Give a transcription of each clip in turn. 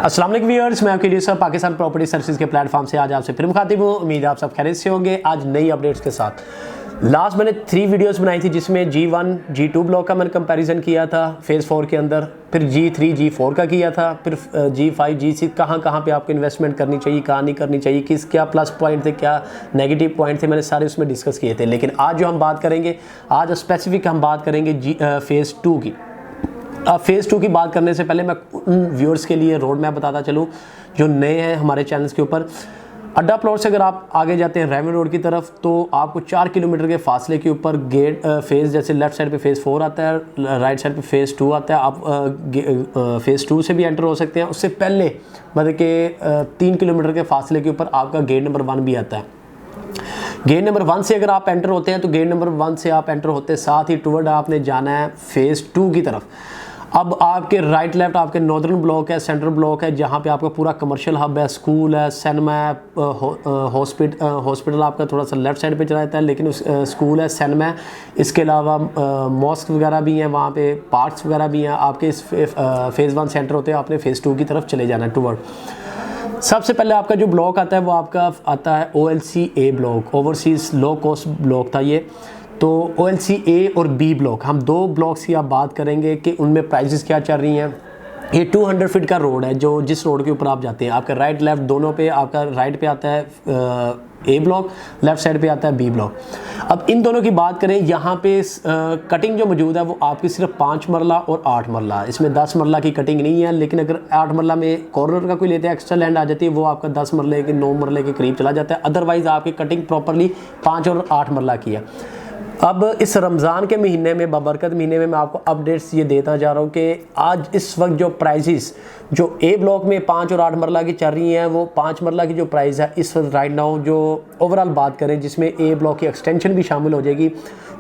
अस्सलाम वालेकुम व्यूअर्स, मैं आपके लिए सर पाकिस्तान प्रॉपर्टी सर्विसेज के प्लेटफॉर्म से आज आपसे फिर मुखातिब हूँ। उम्मीद है आप सब खैरियत से होंगे। आज नई अपडेट्स के साथ लास्ट मैंने 3 वीडियोस बनाई थी, जिसमें G1 G2 ब्लॉक का मैंने कंपैरिजन किया था फेज़ 4 के अंदर, फिर G3 G4 का किया था, फिर G5 G6 कहाँ पे आपको इन्वेस्टमेंट करनी चाहिए, कहाँ नहीं करनी चाहिए, किस क्या प्लस पॉइंट थे, क्या नेगेटिव पॉइंट थे, मैंने सारे उसमें डिस्कस किए थे। लेकिन आज जो हम बात करेंगे, आज स्पेसिफिक हम बात करेंगे फेज़ 2 की। अब फेज़ 2 की बात करने से पहले मैं उन व्यूअर्स के लिए रोड मैप बताता चलूँ जो नए हैं हमारे चैनल्स के ऊपर। अड्डा प्लॉट से अगर आप आगे जाते हैं रेवन रोड की तरफ, तो आपको 4 किलोमीटर के फासले के ऊपर गेट फेज़, जैसे लेफ्ट साइड पे फेज़ 4 आता है, राइट साइड पे फेज़ 2 आता है। आप फेज़ 2 से भी एंटर हो सकते हैं। उससे पहले मतलब कि 3 किलोमीटर के फासले के ऊपर आपका गेट नंबर 1 भी आता है। गेट नंबर 1 से अगर आप एंटर होते हैं तो गेट नंबर 1 से आप एंटर होते साथ ही टुवर्ड आपने जाना है फेज़ 2 की तरफ। अब आपके राइट लेफ्ट आपके नॉर्दर्न ब्लॉक है, सेंट्रल ब्लॉक है, जहाँ पे आपका पूरा कमर्शियल हब है, स्कूल है, सिनेमा है, हॉस्पिटल आपका थोड़ा सा लेफ्ट साइड पे चला जाता है, लेकिन स्कूल है, सिनेमा है, इसके अलावा मॉस्क वगैरह भी हैं, वहाँ पे पार्क्स वगैरह भी हैं। आपके इस फेज़ 1 से एंटर होते हैं, आपने फेज़ 2 की तरफ चले जाना है टुवर्ड। सबसे पहले आपका जो ब्लॉक आता है वो आपका आता है OLC A block, overseas low cost block था ये। तो OLC A और B ब्लॉक, हम 2 ब्लॉक्स की आप बात करेंगे कि उनमें प्राइसेस क्या चल रही हैं। ये 200 फीट का रोड है, जो जिस रोड के ऊपर आप जाते हैं, आपका राइट लेफ्ट दोनों पे, आपका राइट पे आता है A ब्लॉक, लेफ्ट साइड पे आता है B ब्लॉक। अब इन दोनों की बात करें, यहाँ पे कटिंग जो मौजूद है वो आपकी सिर्फ 5 मरला और 8 मरला, इसमें 10 मरला की कटिंग नहीं है। लेकिन अगर 8 मरला में कॉर्नर का कोई लेते हैं, एक्स्ट्रा लैंड आ जाती है, वो आपका 10 मरले के 9 मरले के करीब चला जाता है। अदरवाइज़ आपकी कटिंग प्रॉपरली 5 और 8 मरला की है। अब इस रमज़ान के महीने में, बाबरकत महीने में, मैं आपको अपडेट्स ये देता जा रहा हूँ कि आज इस वक्त जो प्राइसेस जो A ब्लॉक में 5 और 8 मरला की चल रही हैं, वो 5 मरला की जो प्राइस है इस वक्त राइट नाउ, जो ओवरऑल बात करें जिसमें A ब्लॉक की एक्सटेंशन भी शामिल हो जाएगी,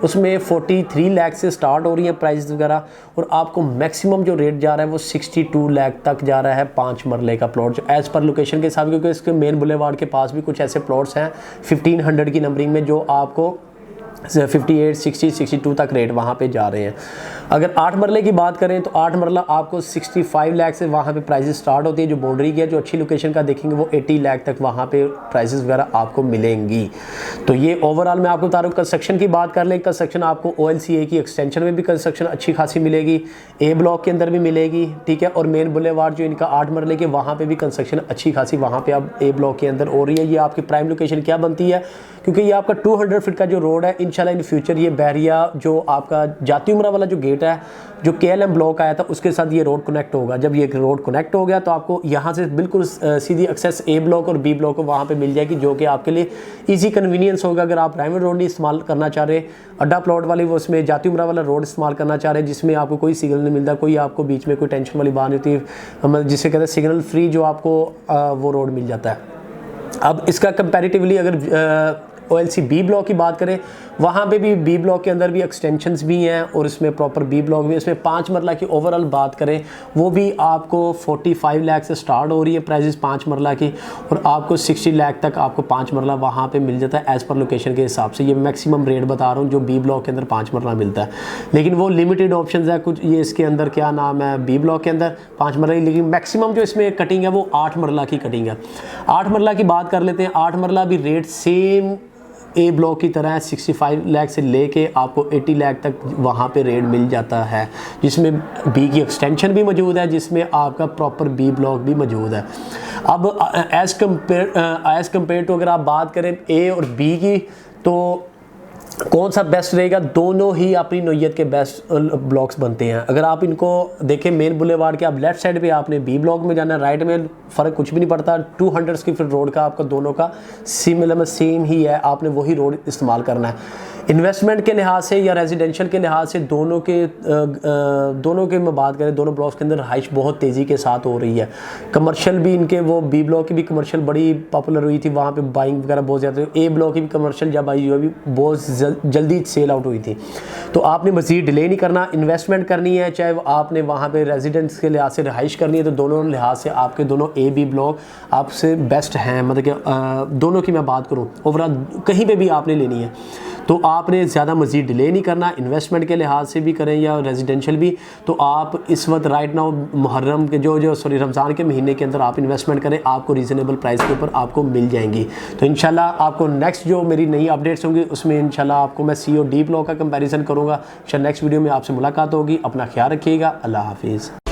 उसमें 43 लाख से स्टार्ट हो रही है प्राइस वगैरह, और आपको मैक्सिमम जो रेट जा रहा है वो 62 लाख तक जा रहा है 5 मरले का प्लॉट, जो एज़ पर लोकेशन के हिसाब, क्योंकि इसके मेन बुलेवार्ड के पास भी कुछ ऐसे प्लॉट्स हैं 1500 की नंबरिंग में, जो आपको 58, 60, 62 तक रेट वहाँ पे जा रहे हैं। अगर 8 मरले की बात करें तो 8 मरला आपको 65 लाख से वहाँ पे प्राइसेस स्टार्ट होती है। जो बाउंड्री की है, जो अच्छी लोकेशन का देखेंगे वो 80 लाख तक वहाँ पे प्राइसेस वगैरह आपको मिलेंगी। तो ये ओवरऑल मैं आपको बता रहा हूँ। कंस्ट्रक्शन की बात कर लें, कंस्ट्रक्शन आपको OLC A की एक्सटेंशन में भी कंस्ट्रक्शन अच्छी खासी मिलेगी, A ब्लॉक के अंदर भी मिलेगी, ठीक है। और मेन बुलेवार्ड जो इनका 8 मरले के, वहाँ पर भी कंस्ट्रक्शन अच्छी खासी वहाँ पर अब A ब्लॉक के अंदर हो रही है। ये आपकी प्राइम लोकेशन क्या बनती है, क्योंकि ये आपका 200 फीट का जो रोड है, इंशाल्लाह इन फ्यूचर ये बहरिया जो आपका जाती उमरा वाला जो गेट है, जो KLM ब्लॉक आया था, उसके साथ ये रोड कनेक्ट होगा। जब ये रोड कनेक्ट हो गया तो आपको यहाँ से बिल्कुल सीधी एक्सेस A ब्लॉक और B ब्लॉक को वहाँ पे मिल जाएगी, जो कि आपके लिए इजी कन्वीनियंस होगा। अगर आप प्राइवेट रोड नहीं इस्तेमाल करना चाह रहे, अड्डा प्लॉट वाली वो उसमें जाती उमरा वाला रोड इस्तेमाल करना चाह रहे, जिसमें आपको कोई सिग्नल नहीं मिलता, कोई आपको बीच में कोई टेंशन वाली बात नहीं होती, मतलब जिसे कहते हैं सिग्नल फ्री, जो आपको वो रोड मिल जाता है। अब इसका कंपैरेटिवली अगर OLC B ब्लॉक की बात करें, वहाँ पे भी B ब्लॉक के अंदर भी एक्सटेंशंस भी हैं, और इसमें प्रॉपर B ब्लॉक भी, इसमें 5 मरला की ओवरऑल बात करें वो भी आपको 45 लाख से स्टार्ट हो रही है प्राइसेस 5 मरला की, और आपको 60 लाख तक आपको 5 मरला वहाँ पे मिल जाता है एज़ पर लोकेशन के हिसाब से। ये मैक्सिमम रेट बता रहा हूँ जो B ब्लॉक के अंदर 5 मरला मिलता है, लेकिन वो लिमिटेड ऑप्शन है कुछ। ये इसके अंदर क्या नाम है, B ब्लॉक के अंदर 5 मरला, लेकिन मैक्सिमम जो इसमें कटिंग है वो 8 मरला की कटिंग है। 8 मरला की बात कर लेते हैं। 8 मरला भी रेट सेम A ब्लॉक की तरह है, 65 लाख से लेके आपको 80 लाख तक वहाँ पे रेट मिल जाता है, जिसमें B की एक्सटेंशन भी मौजूद है, जिसमें आपका प्रॉपर B ब्लॉक भी मौजूद है। अब एज़ कम्पेयर टू अगर आप बात करें A और B की, तो कौन सा बेस्ट रहेगा, दोनों ही अपनी नौयत के बेस्ट ब्लॉक्स बनते हैं। अगर आप इनको देखें, मेन बुलेवार्ड के आप लेफ्ट साइड पे आपने B ब्लॉक में जाना है, राइट में फ़र्क कुछ भी नहीं पड़ता। 200 स्क्वायर फीट रोड का आपका दोनों का सेम ही है, आपने वही रोड इस्तेमाल करना है। इन्वेस्टमेंट के लिहाज से या रेजिडेंशियल के लिहाज से दोनों के मैं बात करें, दोनों ब्लॉक्स के अंदर रहाइश बहुत तेज़ी के साथ हो रही है। कमर्शियल भी इनके, वो B ब्लॉक की भी कमर्शियल बड़ी पॉपुलर हुई थी, वहाँ पे बाइंग वगैरह बहुत ज़्यादा। A ब्लॉक की भी कमर्शियल जब आई हुई बहुत जल्दी सेल आउट हुई थी। तो आपने मज़ीद डिले नहीं करना, इन्वेस्टमेंट करनी है, चाहे आपने वहाँ पे रेजिडेंस के लिहाज से रहाइश करनी है, तो दोनों लिहाज से आपके दोनों A B ब्लॉक आपसे बेस्ट हैं। मतलब कि दोनों की मैं बात करूँ ओवरऑल, कहीं पे भी आपने लेनी है तो आपने ज़्यादा मज़ीद डिले नहीं करना, इन्वेस्टमेंट के लिहाज से भी करें या रेजिडेंशियल भी। तो आप इस वक्त राइट नाउ मुहर्रम के रमज़ान के महीने के अंदर आप इन्वेस्टमेंट करें, आपको रीज़नेबल प्राइस के ऊपर आपको मिल जाएंगी। तो इंशाल्लाह आपको नेक्स्ट जो मेरी नई अपडेट्स होंगी उसमें इंशाल्लाह आपको मैं सी और डी ब्लॉक का कंपैरिजन करूँगा। नेक्स्ट वीडियो में आपसे मुलाकात होगी। अपना ख्याल रखिएगा। अल्लाह हाफिज़।